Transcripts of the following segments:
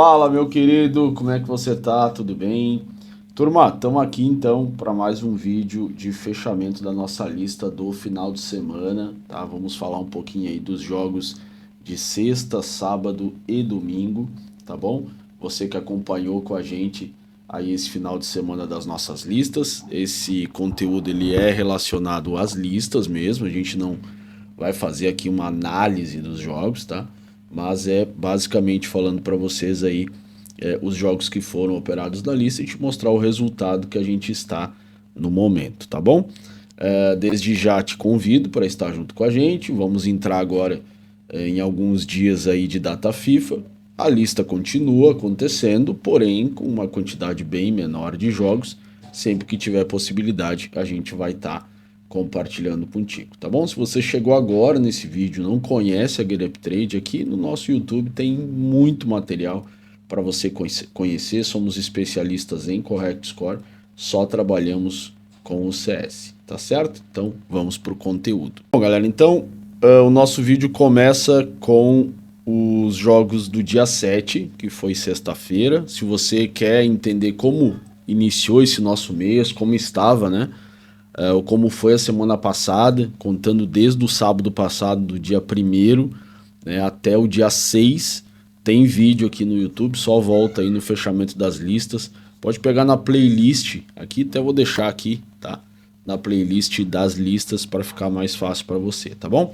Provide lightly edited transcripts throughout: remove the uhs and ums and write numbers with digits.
Fala, meu querido, como é que você tá? Tudo bem? Turma, estamos aqui então para mais um vídeo de fechamento da nossa lista do final de semana, tá? Vamos falar um pouquinho aí dos jogos de sexta, sábado e domingo, tá bom? Você que acompanhou com a gente aí esse final de semana das nossas listas, esse conteúdo ele é relacionado às listas mesmo, a gente não vai fazer aqui uma análise dos jogos, tá? Mas é basicamente falando para vocês aí os jogos que foram operados na lista e te mostrar o resultado que a gente está no momento, tá bom? Desde já te convido para estar junto com a gente. Vamos entrar agora em alguns dias aí de data FIFA. A lista continua acontecendo, porém com uma quantidade bem menor de jogos. Sempre que tiver possibilidade, a gente vai estar compartilhando contigo, tá bom? Se você chegou agora nesse vídeo, não conhece a GetUpTrade, aqui no nosso YouTube tem muito material para você conhecer. Somos especialistas em Correct Score, só trabalhamos com o CS, tá certo? Então vamos para o conteúdo. Bom, galera, então o nosso vídeo começa com os jogos do dia 7, que foi sexta-feira. Se você quer entender como iniciou esse nosso mês, como estava, né? Como foi a semana passada, contando desde o sábado passado, do dia 1º, né, até o dia 6, tem vídeo aqui no YouTube, só volta aí no fechamento das listas. Pode pegar na playlist, aqui até vou deixar aqui, tá? Na playlist das listas para ficar mais fácil para você, tá bom?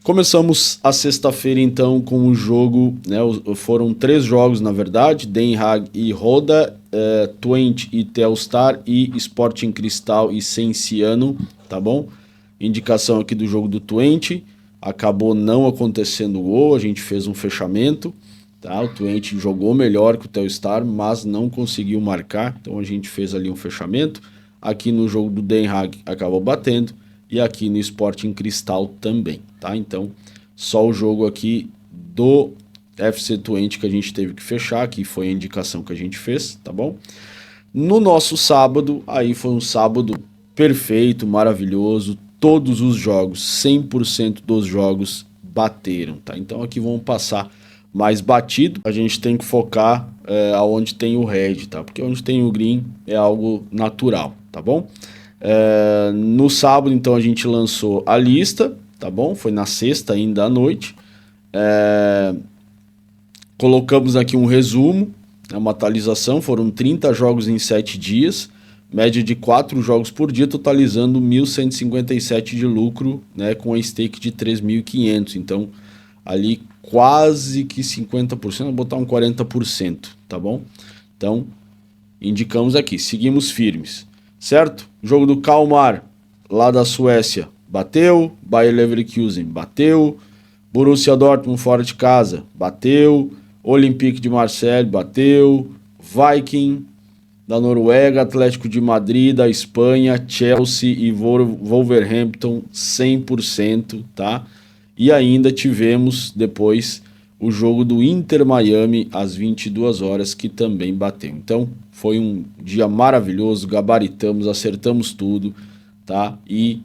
Começamos a sexta-feira então com o jogo, né, foram 3 jogos na verdade, Den Haag e Roda, Twente e Telstar e Sporting Cristal e Cienciano, tá bom? Indicação aqui do jogo do Twente, acabou não acontecendo o gol, a gente fez um fechamento, tá? O Twente jogou melhor que o Telstar, mas não conseguiu marcar, então a gente fez ali um fechamento. Aqui no jogo do Den Haag acabou batendo, e aqui no Sporting Cristal também, tá? Então, só o jogo aqui do FC Twente que a gente teve que fechar, que foi a indicação que a gente fez, tá bom? No nosso sábado, aí foi um sábado perfeito, maravilhoso, todos os jogos, 100% dos jogos bateram, tá? Então aqui vamos passar mais batido, a gente tem que focar aonde tem o red, tá? Porque onde tem o green é algo natural, tá bom? No sábado, então, a gente lançou a lista, tá bom? Foi na sexta ainda à noite. Colocamos aqui um resumo, uma atualização, foram 30 jogos em 7 dias, média de 4 jogos por dia, totalizando 1.157 de lucro, né, com a stake de 3.500. Então, ali quase que 50%, vou botar um 40%, tá bom? Então, indicamos aqui, seguimos firmes. Certo? Jogo do Kalmar, lá da Suécia, bateu. Bayer Leverkusen, bateu. Borussia Dortmund, fora de casa, bateu. Olympique de Marseille, bateu. Viking, da Noruega. Atlético de Madrid, da Espanha. Chelsea e Wolverhampton, 100%, tá? E ainda tivemos depois o jogo do Inter Miami às 22 horas, que também bateu. Então, foi um dia maravilhoso, gabaritamos, acertamos tudo, tá? E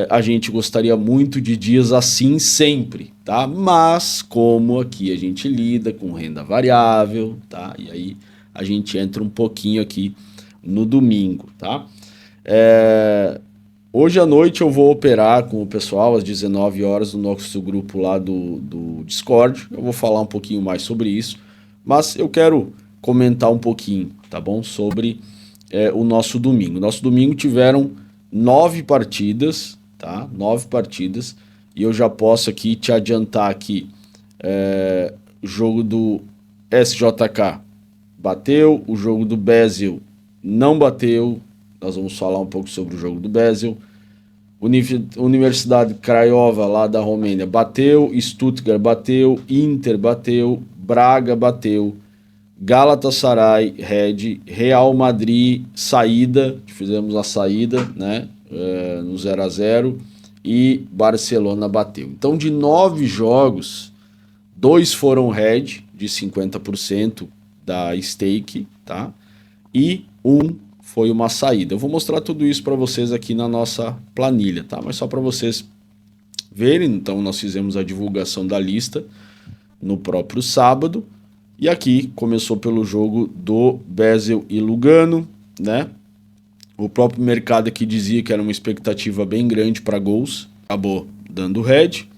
a gente gostaria muito de dias assim sempre, tá? Mas, como aqui a gente lida com renda variável, tá? E aí a gente entra um pouquinho aqui no domingo, tá? Hoje à noite eu vou operar com o pessoal às 19 horas no nosso grupo lá do Discord. Eu vou falar um pouquinho mais sobre isso, mas eu quero comentar um pouquinho, tá bom? Sobre o nosso domingo. Nosso domingo tiveram 9 partidas, tá? 9 partidas, e eu já posso aqui te adiantar aqui, o jogo do SJK bateu, o jogo do Basel não bateu. Nós vamos falar um pouco sobre o jogo do Basel. Universidade Craiova, lá da Romênia, bateu. Stuttgart bateu. Inter bateu. Braga bateu. Galatasaray, Red. Real Madrid, saída. Fizemos a saída, né? No 0-0. E Barcelona bateu. Então, de 9 jogos, 2 foram Red, de 50% da stake, tá? E um foi uma saída. Eu vou mostrar tudo isso para vocês aqui na nossa planilha, tá? Mas só para vocês verem. Então, nós fizemos a divulgação da lista no próprio sábado E aqui começou pelo jogo do Basel e Lugano, né? O próprio mercado aqui dizia que era uma expectativa bem grande para gols, acabou dando red.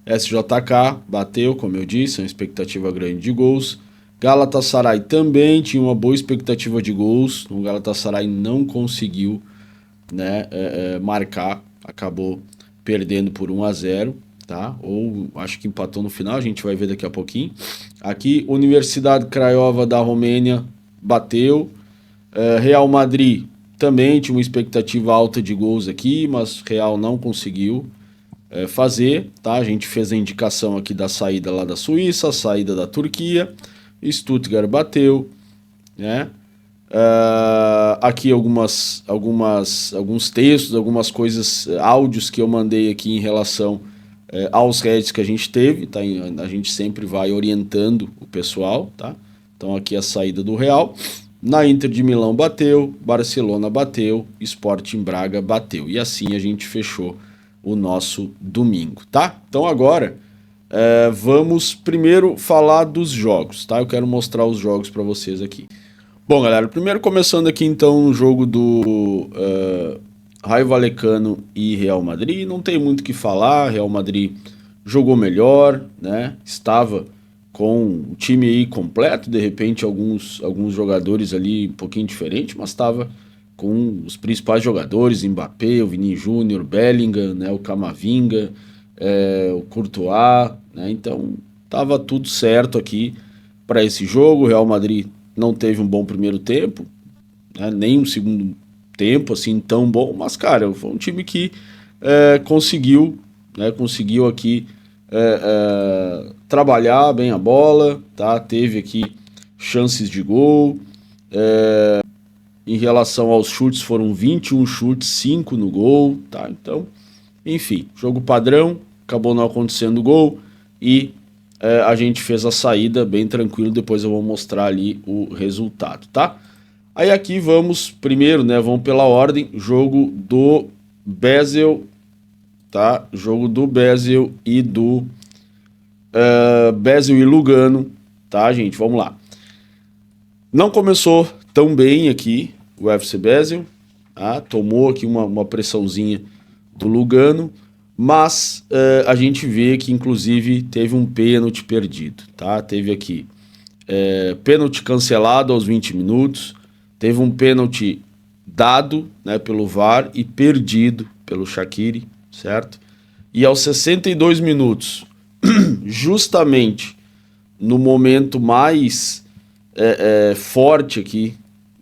SJK bateu, como eu disse, uma expectativa grande de gols. Galatasaray também tinha uma boa expectativa de gols, o Galatasaray não conseguiu, né, marcar, acabou perdendo por 1-0, tá? Ou acho que empatou no final, a gente vai ver daqui a pouquinho. Aqui, Universidade Craiova da Romênia bateu. Real Madrid também tinha uma expectativa alta de gols aqui, mas Real não conseguiu fazer, tá? A gente fez a indicação aqui da saída lá da Suíça, a saída da Turquia. Stuttgart bateu, né? Aqui alguns textos, algumas coisas, áudios que eu mandei aqui em relação aos heads que a gente teve, tá? A gente sempre vai orientando o pessoal, tá? Então aqui a saída do Real. Na Inter de Milão bateu, Barcelona bateu, Sporting Braga bateu. E assim a gente fechou o nosso domingo, tá? Então agora vamos primeiro falar dos jogos, tá? Eu quero mostrar os jogos para vocês aqui. Bom, galera, primeiro começando aqui então o jogo do Raio Vallecano e Real Madrid. Não tem muito o que falar, Real Madrid jogou melhor, né? Estava com o time aí completo, de repente alguns jogadores ali um pouquinho diferentes, mas estava com os principais jogadores, Mbappé, o Vini Júnior, Bellingham, né, o Camavinga, o Courtois, né? Então estava tudo certo aqui para esse jogo. O Real Madrid não teve um bom primeiro tempo, né, nem um segundo tempo assim tão bom, mas cara, foi um time que conseguiu aqui trabalhar bem a bola, tá? Teve aqui chances de gol. Em relação aos chutes, foram 21 chutes, 5 no gol, tá? Então, enfim, jogo padrão, acabou não acontecendo gol e a gente fez a saída bem tranquilo. Depois eu vou mostrar ali o resultado, tá? Aí aqui vamos primeiro, né? Vamos pela ordem, jogo do Basel, tá? Jogo do Basel e do Basel e Lugano, tá, gente? Vamos lá. Não começou tão bem aqui o FC Basel, tá? Tomou aqui uma pressãozinha do Lugano, mas a gente vê que inclusive teve um pênalti perdido, tá? Teve aqui pênalti cancelado aos 20 minutos, teve um pênalti dado, né, pelo VAR e perdido pelo Shaqiri, certo? E aos 62 minutos, justamente no momento mais forte aqui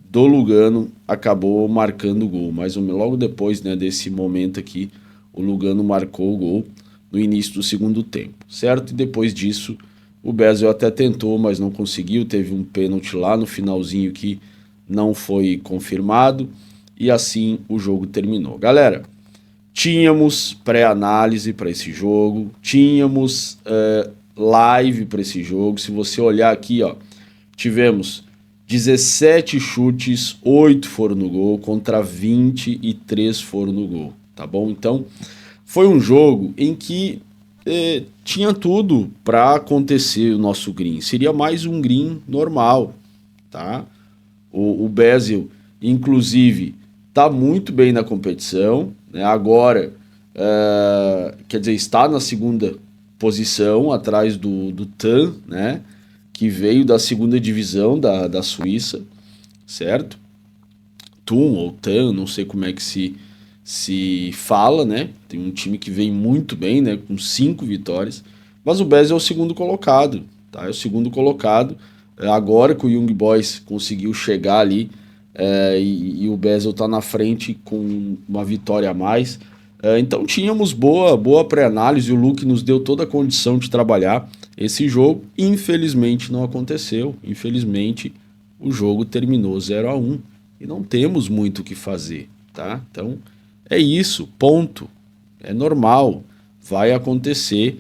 do Lugano, acabou marcando o gol. Mas logo depois, né, desse momento aqui, o Lugano marcou o gol no início do segundo tempo, certo? E depois disso, o Basel até tentou, mas não conseguiu. Teve um pênalti lá no finalzinho que não foi confirmado. E assim o jogo terminou. Galera, tínhamos pré-análise para esse jogo, tínhamos live para esse jogo. Se você olhar aqui, ó, tivemos 17 chutes, 8 foram no gol, contra 23 foram no gol, tá bom? Então, foi um jogo em que tinha tudo para acontecer o nosso green. Seria mais um green normal, tá? O Basel, inclusive, tá muito bem na competição, né? Agora, quer dizer, está na segunda posição, atrás do TAN, né? Que veio da segunda divisão da Suíça, certo? Thun ou TAN, não sei como é que se fala, né? Tem um time que vem muito bem, né? Com 5 vitórias, mas o Basel é o segundo colocado, tá? É o segundo colocado. Agora que o Young Boys conseguiu chegar ali e o Basel tá na frente com uma vitória a mais. Então tínhamos boa pré-análise, o Luke nos deu toda a condição de trabalhar esse jogo. Infelizmente não aconteceu, infelizmente o jogo terminou 0-1 e não temos muito o que fazer, tá? Então é isso, ponto, é normal, vai acontecer,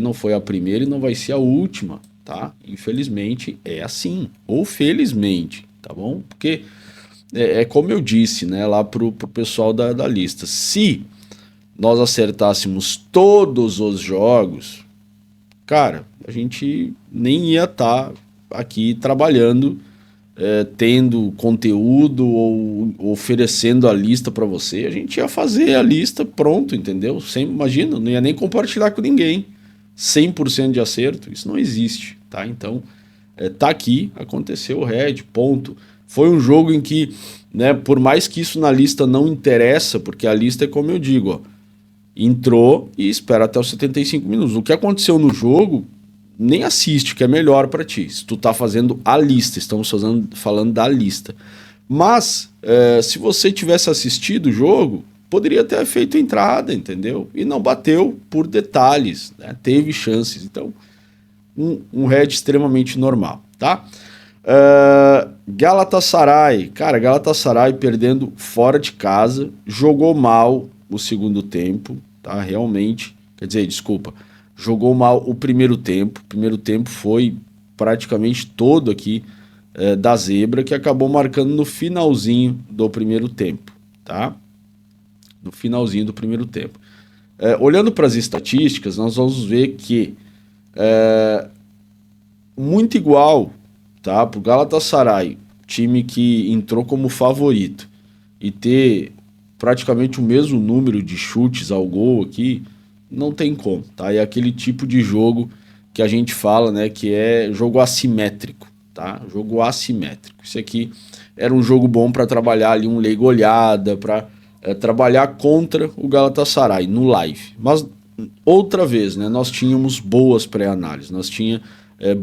não foi a primeira e não vai ser a última, tá? Infelizmente é assim, ou felizmente, tá bom? Porque como eu disse, né, lá pro pessoal da lista, se nós acertássemos todos os jogos, cara, a gente nem ia estar aqui trabalhando, tendo conteúdo ou oferecendo a lista para você. A gente ia fazer a lista pronto, entendeu? Sem, imagina, não ia nem compartilhar com ninguém. 100% de acerto, isso não existe, tá? Então, tá aqui, aconteceu o Red, ponto. Foi um jogo em que, né, por mais que isso na lista não interessa, porque a lista é como eu digo, ó, entrou e espera até os 75 minutos. O que aconteceu no jogo, nem assiste, que é melhor para ti. Se tu tá fazendo a lista, estamos falando da lista. Mas, se você tivesse assistido o jogo, poderia ter feito entrada, entendeu? E não bateu por detalhes, né? Teve chances. Então, um red extremamente normal, tá? Galatasaray, cara, Galatasaray perdendo fora de casa, jogou mal o segundo tempo, tá? Realmente, quer dizer, desculpa, jogou mal o primeiro tempo. O primeiro tempo foi praticamente todo aqui da zebra, que acabou marcando no finalzinho do primeiro tempo, tá? No finalzinho do primeiro tempo. Olhando para as estatísticas, nós vamos ver que muito igual, tá? Para o Galatasaray, time que entrou como favorito, e ter praticamente o mesmo número de chutes ao gol aqui, não tem como, tá? É aquele tipo de jogo que a gente fala, né, que é jogo assimétrico, tá? Jogo assimétrico. Isso aqui era um jogo bom para trabalhar ali um leigo olhada, para trabalhar contra o Galatasaray no live. Mas outra vez, né, nós tínhamos boas pré-análises, nós tínhamos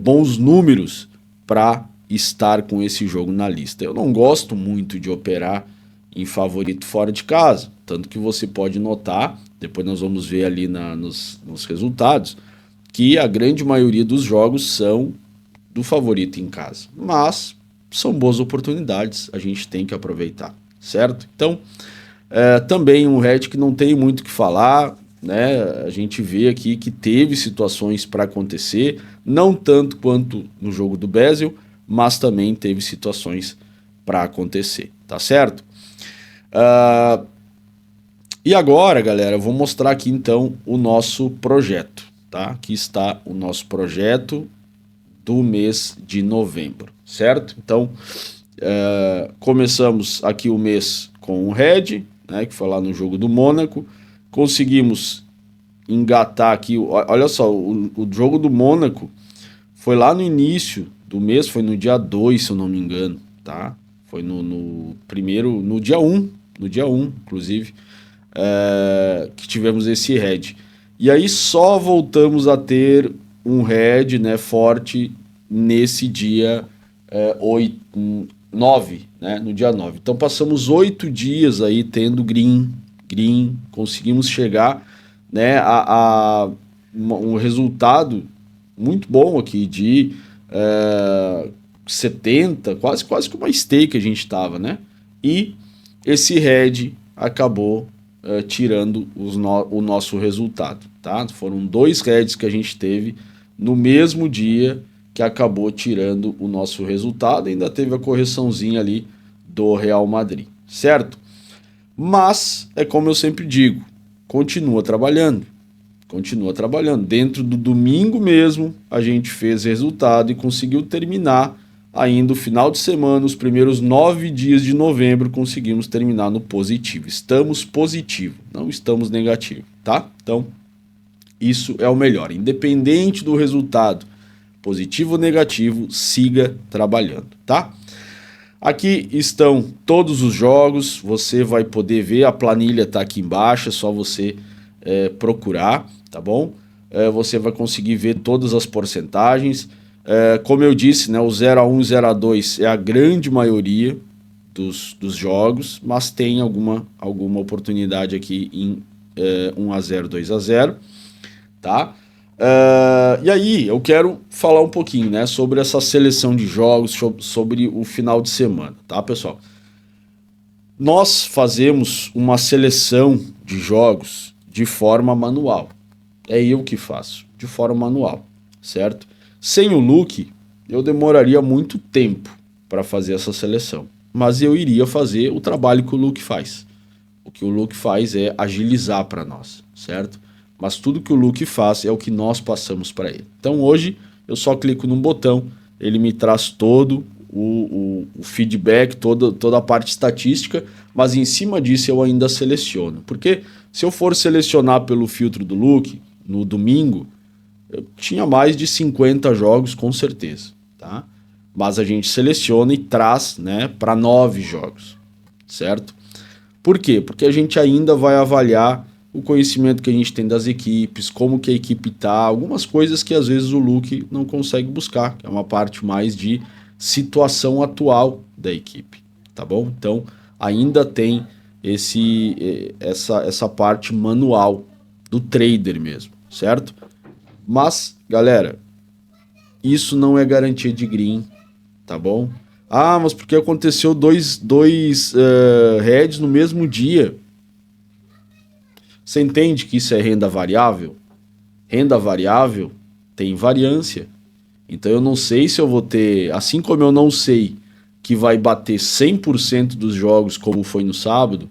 bons números para estar com esse jogo na lista. Eu não gosto muito de operar em favorito fora de casa, tanto que você pode notar, depois nós vamos ver ali nos resultados, que a grande maioria dos jogos são do favorito em casa. Mas são boas oportunidades, a gente tem que aproveitar, certo? Então, também um red que não tem muito o que falar, né? A gente vê aqui que teve situações para acontecer, não tanto quanto no jogo do Basel, mas também teve situações para acontecer, tá certo? E agora, galera, eu vou mostrar aqui então o nosso projeto, tá? Aqui está o nosso projeto do mês de novembro, certo? Então, começamos aqui o mês com o Red, né, que foi lá no jogo do Mônaco, conseguimos engatar aqui, olha só, o jogo do Mônaco foi lá no início do mês, foi no dia 2, se eu não me engano, tá? Foi no primeiro, no dia 1, inclusive, que tivemos esse Red. E aí só voltamos a ter um Red, né, forte nesse dia 9, né, no dia 9. Então passamos 8 dias aí tendo green, conseguimos chegar, né, um resultado muito bom aqui de 70, quase que uma stake a gente estava, né? E esse red acabou tirando o nosso resultado, tá? Foram 2 reds que a gente teve no mesmo dia que acabou tirando o nosso resultado. Ainda teve a correçãozinha ali do Real Madrid, certo? Mas, é como eu sempre digo, continua trabalhando. Dentro do domingo mesmo, a gente fez resultado e conseguiu terminar ainda o final de semana, os primeiros 9 dias de novembro, conseguimos terminar no positivo. Estamos positivo, não estamos negativo, tá? Então, isso é o melhor. Independente do resultado, positivo ou negativo, siga trabalhando, tá? Aqui estão todos os jogos, você vai poder ver, a planilha tá aqui embaixo, é só você procurar, tá bom? Você vai conseguir ver todas as porcentagens. Como eu disse, né, o 0-1 e 0-2 é a grande maioria dos jogos, mas tem alguma oportunidade aqui em 1-0, 2-0, tá? E aí eu quero falar um pouquinho, né, sobre essa seleção de jogos, sobre o final de semana, tá, pessoal? Nós fazemos uma seleção de jogos de forma manual. É eu que faço, de forma manual, certo? Sem o Luke, eu demoraria muito tempo para fazer essa seleção. Mas eu iria fazer o trabalho que o Luke faz. O que o Luke faz é agilizar para nós, certo? mas tudo que o Luke faz é o que nós passamos para ele. Então hoje eu só clico num botão, ele me traz todo o feedback, toda a parte estatística, mas em cima disso eu ainda seleciono. Porque se eu for selecionar pelo filtro do Luke, no domingo, eu tinha mais de 50 jogos com certeza, tá? Mas a gente seleciona e traz, né, para 9 jogos, certo? Por quê? Porque a gente ainda vai avaliar o conhecimento que a gente tem das equipes, como que a equipe tá, algumas coisas que às vezes o Luke não consegue buscar, que é uma parte mais de situação atual da equipe, tá bom? Então ainda tem essa parte manual do trader mesmo, certo? Mas, galera, isso não é garantia de green, tá bom? Ah, mas porque aconteceu dois heads no mesmo dia. Você entende que isso é renda variável? Renda variável tem variância. Então eu não sei se eu vou ter, assim como eu não sei que vai bater 100% dos jogos como foi no sábado,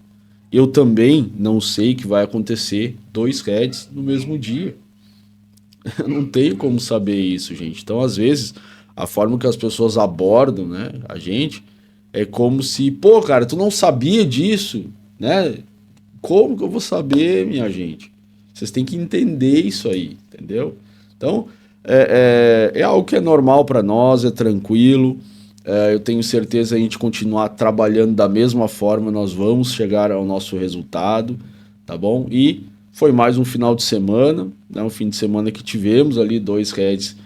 eu também não sei que vai acontecer 2 heads no mesmo dia. Eu não tenho como saber isso, gente. Então, às vezes, a forma que as pessoas abordam, né, a gente, é como se, pô, cara, tu não sabia disso, né? Como que eu vou saber, minha gente? Vocês têm que entender isso aí, entendeu? Então, é algo que é normal para nós, é tranquilo. Eu tenho certeza a gente continuar trabalhando da mesma forma, nós vamos chegar ao nosso resultado, tá bom? E foi mais um final de semana, né? Um fim de semana que tivemos ali 2 heads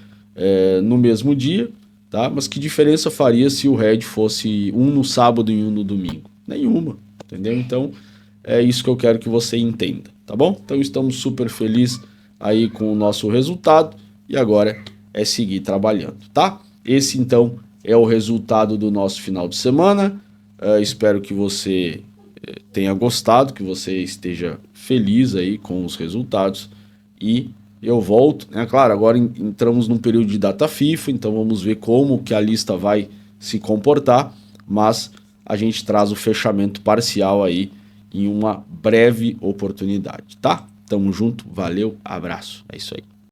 no mesmo dia, tá? Mas que diferença faria se o head fosse um no sábado e um no domingo? Nenhuma, entendeu? Então, é isso que eu quero que você entenda, tá bom? Então estamos super felizes aí com o nosso resultado e agora é seguir trabalhando, tá? Esse então é o resultado do nosso final de semana. Espero que você tenha gostado, que você esteja feliz aí com os resultados e eu volto, né? Claro, agora entramos num período de data FIFA, então vamos ver como que a lista vai se comportar, mas a gente traz o fechamento parcial aí em uma breve oportunidade, tá? Tamo junto, valeu, abraço, é isso aí.